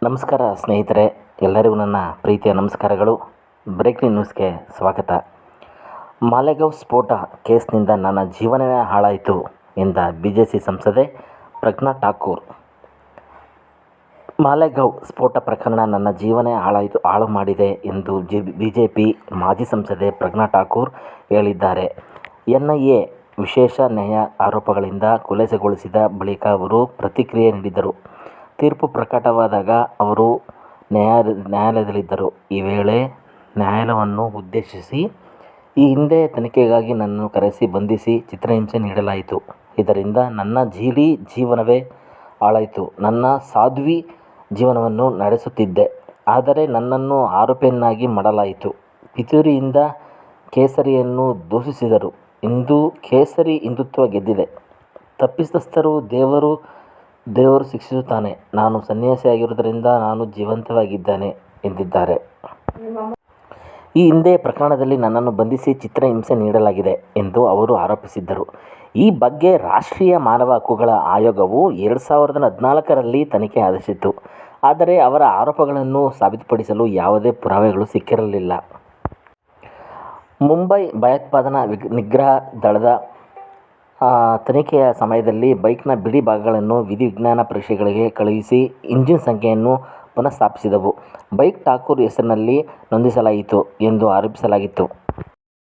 ನಮಸ್ಕಾರ ಸ್ನೇಹಿತರೆ, ಎಲ್ಲರಿಗೂ ನನ್ನ ಪ್ರೀತಿಯ ನಮಸ್ಕಾರಗಳು. ಬ್ರೇಕಿಂಗ್ ನ್ಯೂಸ್ಗೆ ಸ್ವಾಗತ. ಮಾಲೆಗಾಂವ್ ಸ್ಫೋಟ ಕೇಸ್ನಿಂದ ನನ್ನ ಜೀವನವೇ ಹಾಳಾಯಿತು ಎಂದ ಬಿಜೆಪಿ ಸಂಸದೆ ಪ್ರಜ್ಞಾ ಠಾಕೂರ್. ಮಾಲೆಗಾಂವ್ ಸ್ಫೋಟ ಪ್ರಕರಣ ನನ್ನ ಜೀವನ ಹಾಳು ಮಾಡಿದೆ ಎಂದು ಬಿಜೆಪಿ ಮಾಜಿ ಸಂಸದೆ ಪ್ರಜ್ಞಾ ಠಾಕೂರ್ ಹೇಳಿದ್ದಾರೆ. ಎನ್ಐಎ ವಿಶೇಷ ನ್ಯಾಯ ಆರೋಪಗಳಿಂದ ಖುಲಾಸೆಗೊಳಿಸಿದ ಬಳಿಕ ಅವರು ಪ್ರತಿಕ್ರಿಯೆ ನೀಡಿದರು. ತೀರ್ಪು ಪ್ರಕಟವಾದಾಗ ಅವರು ನ್ಯಾಯಾಲಯದಲ್ಲಿದ್ದರು. ಈ ವೇಳೆ ನ್ಯಾಯಾಲಯವನ್ನು ಉದ್ದೇಶಿಸಿ, ಈ ಹಿಂದೆ ತನಿಖೆಗಾಗಿ ನನ್ನನ್ನು ಕರೆಸಿ ಬಂಧಿಸಿ ಚಿತ್ರಹಿಂಸೆ ನೀಡಲಾಯಿತು. ಇದರಿಂದ ನನ್ನ ಜೀವನವೇ ಹಾಳಾಯಿತು. ನನ್ನ ಸಾಧ್ವಿ ಜೀವನವನ್ನು ನಡೆಸುತ್ತಿದ್ದೆ. ಆದರೆ ನನ್ನನ್ನು ಆರೋಪಿಯನ್ನಾಗಿ ಮಾಡಲಾಯಿತು. ಪಿತೂರಿಯಿಂದ ಕೇಸರಿಯನ್ನು ದೂಷಿಸಿದರು. ಇಂದು ಕೇಸರಿ ಹಿಂದುತ್ವ ಗೆದ್ದಿದೆ. ತಪ್ಪಿತಸ್ಥರು ದೇವರು ಶಿಕ್ಷಿಸುತ್ತಾನೆ. ನಾನು ಸನ್ಯಾಸಿಯಾಗಿರುವುದರಿಂದ ನಾನು ಜೀವಂತವಾಗಿದ್ದೇನೆ ಎಂದಿದ್ದಾರೆ. ಈ ಹಿಂದೆ ಪ್ರಕರಣದಲ್ಲಿ ನನ್ನನ್ನು ಬಂಧಿಸಿ ಚಿತ್ರಹಿಂಸೆ ನೀಡಲಾಗಿದೆ ಎಂದು ಅವರು ಆರೋಪಿಸಿದ್ದರು. ಈ ಬಗ್ಗೆ ರಾಷ್ಟ್ರೀಯ ಮಾನವ ಹಕ್ಕುಗಳ ಆಯೋಗವು 2014ರಲ್ಲಿ ತನಿಖೆ ಆದೇಶಿಸಿತ್ತು. ಆದರೆ ಅವರ ಆರೋಪಗಳನ್ನು ಸಾಬೀತುಪಡಿಸಲು ಯಾವುದೇ ಪುರಾವೆಗಳು ಸಿಕ್ಕಿರಲಿಲ್ಲ. ಮುಂಬೈ ಭಯೋತ್ಪಾದನಾ ನಿಗ್ರಹ ದಳದ ತನಿಖೆಯ ಸಮಯದಲ್ಲಿ ಬೈಕ್ನ ಬಿಡಿ ಭಾಗಗಳನ್ನು ವಿಧಿವಿಜ್ಞಾನ ಪರೀಕ್ಷೆಗಳಿಗೆ ಕಳುಹಿಸಿ ಇಂಜಿನ್ ಸಂಖ್ಯೆಯನ್ನು ಪುನಃಸ್ಥಾಪಿಸಿದವು. ಬೈಕ್ ಠಾಕೂರ್ ಹೆಸರಿನಲ್ಲಿ ನೋಂದಾಯಿಸಲಾಯಿತು ಎಂದು ಆರೋಪಿಸಲಾಗಿತ್ತು.